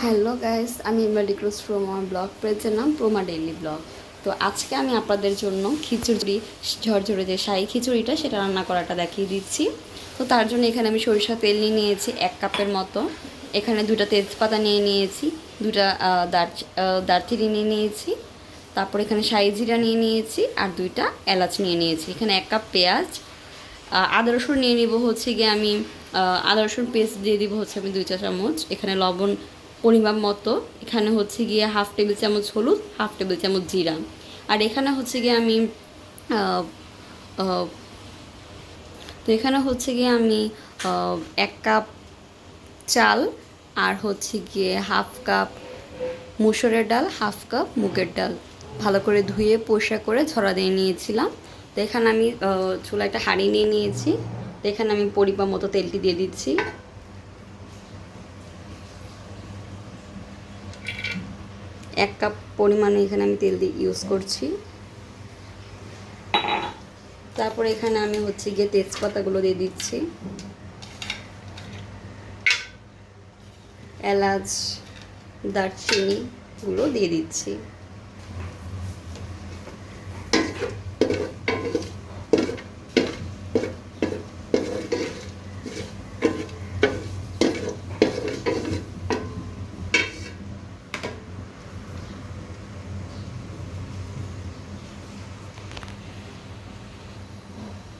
Hello guys, আমি Imran cross from আমার blog পেজের নাম প্রোমা ডেইলি ব্লগ। তো আজকে আমি আপনাদের জন্য খিচুড়ি, ঝরঝরে যে শাহী খিচুড়িটা সেটা রান্না করাটা দেখিয়ে দিচ্ছি। তো তার জন্য এখানে আমি সরিষা তেল নিয়ে নিয়েছি 1 কাপের মতো। এখানে 2টা তেজপাতা নিয়ে নিয়েছি, 2টা দারচিনি নিয়ে নিয়েছি। তারপর এখানে শাহী জিরা নিয়ে নিয়েছি আর 2টা এলাচ নিয়ে নিয়েছি। এখানে 1 কাপ পেঁয়াজ, আদা রসুন নিয়ে নিব হচ্ছে গিয়ে আমি আদা রসুন পেস্ট দিয়ে দিব হচ্ছে আমি 2 চা চামচ। এখানে লবণ পরিমাপ মতো। এখানে হচ্ছে গিয়ে 1/2 টেবিল চামচ হলুদ, 1/2 টেবিল চামচ জিরা। আর এখানে হচ্ছে গিয়ে আমি আহ, আহ, তো এখানে হচ্ছে গিয়ে আমি 1 কাপ চাল আর হচ্ছে গিয়ে 1/2 কাপ মুসুরের ডাল, 1/2 কাপ মুগের ডাল ভালো করে ধুয়ে পরিষ্কার করে ঝরা দিয়ে নিয়েছিলাম। তো এখানে আমি চুলা একটা হাঁড়ি নিয়ে নিয়েছি। তো এখানে আমি পরিমাপ মতো তেলটি দিয়ে দিচ্ছি। 1 কাপ পরিমাণে এখানে আমি তেল দিয়ে ইউজ করছি। তারপরে এখানে আমি হচ্ছে গিয়ে তেজপাতাগুলো দিয়ে দিচ্ছি, এলাচ, দারচিনিগুলো দিয়ে দিচ্ছি।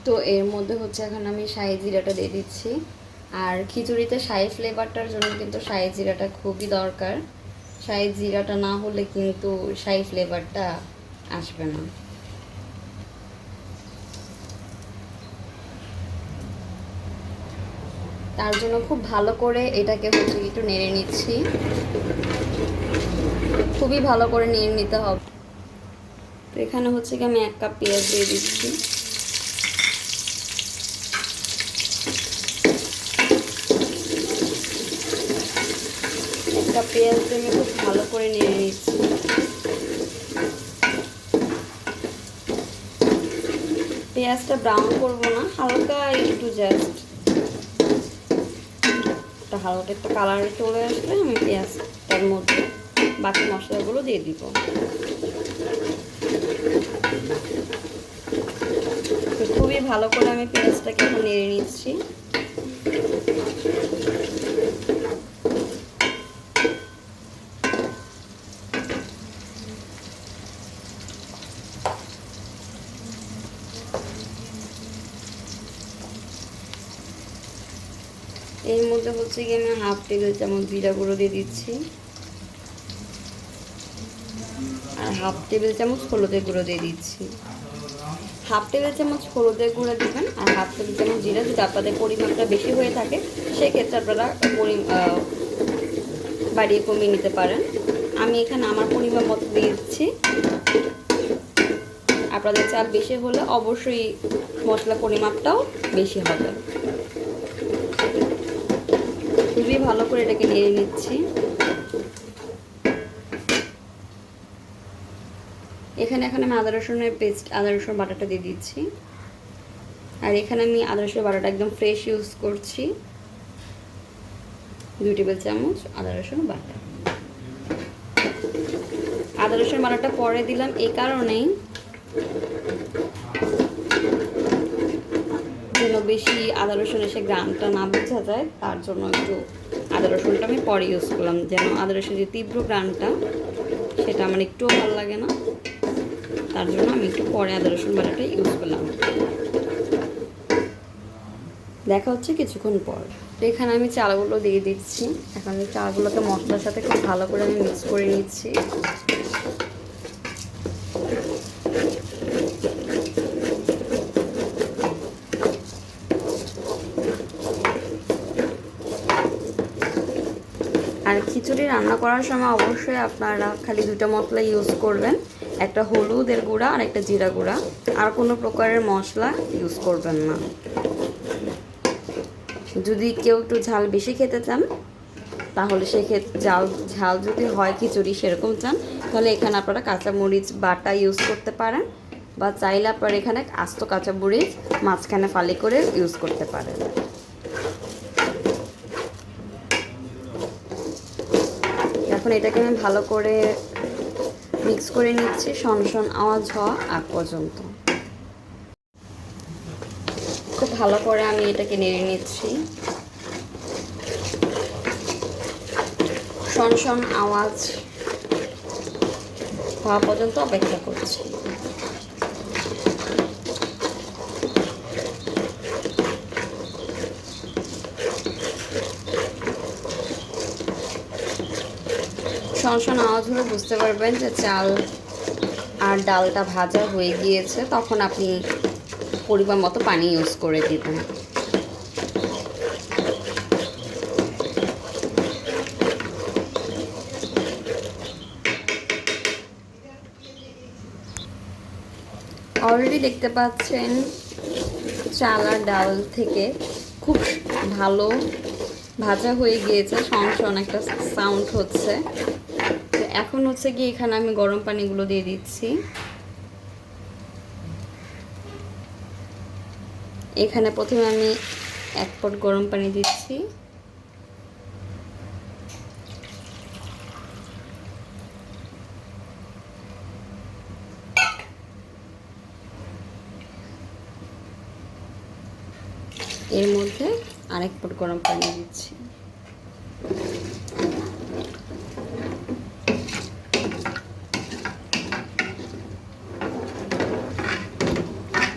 তো এর মধ্যে হচ্ছে এখন আমি শাহী জিরাটা দিয়ে দিচ্ছি। আর খিচুড়িতে শাহী ফ্লেভারটার জন্য কিন্তু শাহী জিরাটা খুবই দরকার। শাহী জিরাটা না হলে কিন্তু শাহী ফ্লেভারটা আসবে না। তার জন্য খুব ভালো করে এটাকে হচ্ছে একটু নেড়ে নিচ্ছি, খুবই ভালো করে নেড়ে নিতে হবে। তো এখানে হচ্ছে কি আমি 1 কাপ পেঁয়াজ দিয়ে দিচ্ছি। একটা পেঁয়াজ দিয়ে আমি খুব ভালো করে নেড়ে নিচ্ছি। পেঁয়াজটা ব্রাউন করবো না, হালকা একটু জাস্ট একটা হালকা একটা কালার চলে আসলে আমি পেঁয়াজটার মধ্যে বাকি মশলাগুলো দিয়ে দিব। খুবই ভালো করে আমি পেঁয়াজটাকে এখন নেড়ে নিচ্ছি। এর মধ্যে হচ্ছে গিয়ে আমি 1/2 টেবিল চামচ জিরা গুঁড়ো দিয়ে দিচ্ছি আর 1/2 টেবিল চামচ হলুদের গুঁড়ো দিয়ে দিচ্ছি। 1/2 টেবিল চামচ হলুদের গুঁড়ো দিবেন আর 1/2 টেবিল চামচ জিরা। যদি আপনাদের পরিমাণটা বেশি হয়ে থাকে সেক্ষেত্রে আপনারা বাড়িয়ে কমিয়ে নিতে পারেন। আমি এখানে আমার পরিমাণ মতো দিয়ে দিচ্ছি। আপনাদের চাল বেশি হলে অবশ্যই মশলা পরিমাপটাও বেশি হবে। খুবই ভালো করে এটাকে নেড়ে নিচ্ছি। এখানে এখন আমি আদা রসুনের পেস্ট, আদা রসুন বাটাটা দিয়ে দিচ্ছি। আর এখানে আমি আদা রসুন বাটাটা একদম ফ্রেশ ইউজ করছি, 2 টেবিল চামচ আদা রসুন বাটা। আদা রসুন বাটাটা পরে দিলাম এই কারণেই যেন বেশি আদা রসুন এসে গ্রামটা না বোঝা যায়, তার জন্য একটু আদা রসুনটা আমি পরে ইউজ করলাম, যেন আদা রসুনের যে তীব্র গ্রামটা সেটা আমার একটুও ভালো লাগে না, তার জন্য আমি একটু পরে আদা রসুন বাটাটা ইউজ করলাম। দেখা হচ্ছে কিছুক্ষণ পর। তো এখানে আমি চালগুলো দিয়ে দিচ্ছি। এখন এই চালগুলোকে মশলার সাথে খুব ভালো করে আমি মিক্স করে নিচ্ছি। আর খিচুড়ি রান্না করার সময় অবশ্যই আপনারা খালি 2টা মশলা ইউজ করবেন, একটা হলুদের গুঁড়া আর একটা জিরা গুঁড়া, আর কোনো প্রকারের মশলা ইউজ করবেন না। যদি কেউ একটু ঝাল বেশি খেতে চান তাহলে সেক্ষেত্রে ঝাল যদি হয় খিচুড়ি সেরকম চান তাহলে এখানে আপনারা কাঁচামরিচ বাটা ইউজ করতে পারেন, বা চাইলে আপনারা এখানে আস্ত কাঁচামরিচ মাঝখানে ফালি করে ইউজ করতে পারেন। এখন এটাকে আমি ভালো করে মিক্স করে নিচ্ছি শনশন আওয়াজ হওয়া আগ পর্যন্ত। খুব ভালো করে আমি এটাকে নেড়ে নিচ্ছি, শনশন আওয়াজ হওয়া পর্যন্ত অপেক্ষা করছি। শনশন আওয়াজ হলে বুঝতে পারবেন যে চাল আর ডালটা ভাজা হয়ে গিয়েছে, তখন আপনি পরিমাণ মতো পানি ইউজ করে দিবেন। অলরেডি দেখতে পাচ্ছেন চাল আর ডাল থেকে খুব ভালো ভাজা হয়ে গিয়েছে, শনশন একটা সাউন্ড হচ্ছে। তো এখন হচ্ছে কি এখানে আমি গরম পানিগুলো দিয়ে দিচ্ছি। এখানে প্রথমে আমি 1 পট গরম পানি দিচ্ছি, এর মধ্যে আরেক পট গরম পানি দিচ্ছি।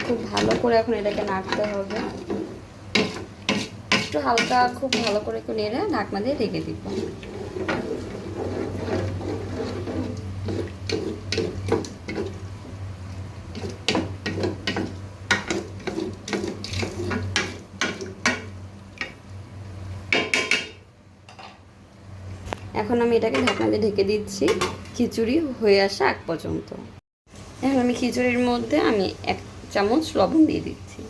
খুব ভালো করে এখন এটাকে নাড়তে হবে, একটু হালকা খুব ভালো করে একটু নেড়ে ঢাকনা দিয়ে ঢেকে দিব। এখন আমি এটাকে ঢাকনা দিয়ে ঢেকে দিচ্ছি খিচুড়ি হয়ে আসা আগ পর্যন্ত। এখন আমি খিচুড়ির মধ্যে আমি 1 চামচ লবণ দিয়ে দিচ্ছি,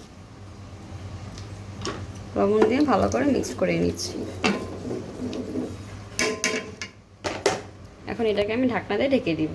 লবণ দিয়ে ভালো করে মিক্স করে নিচ্ছি। এখন এটাকে আমি ঢাকনা দিয়ে ঢেকে দিব।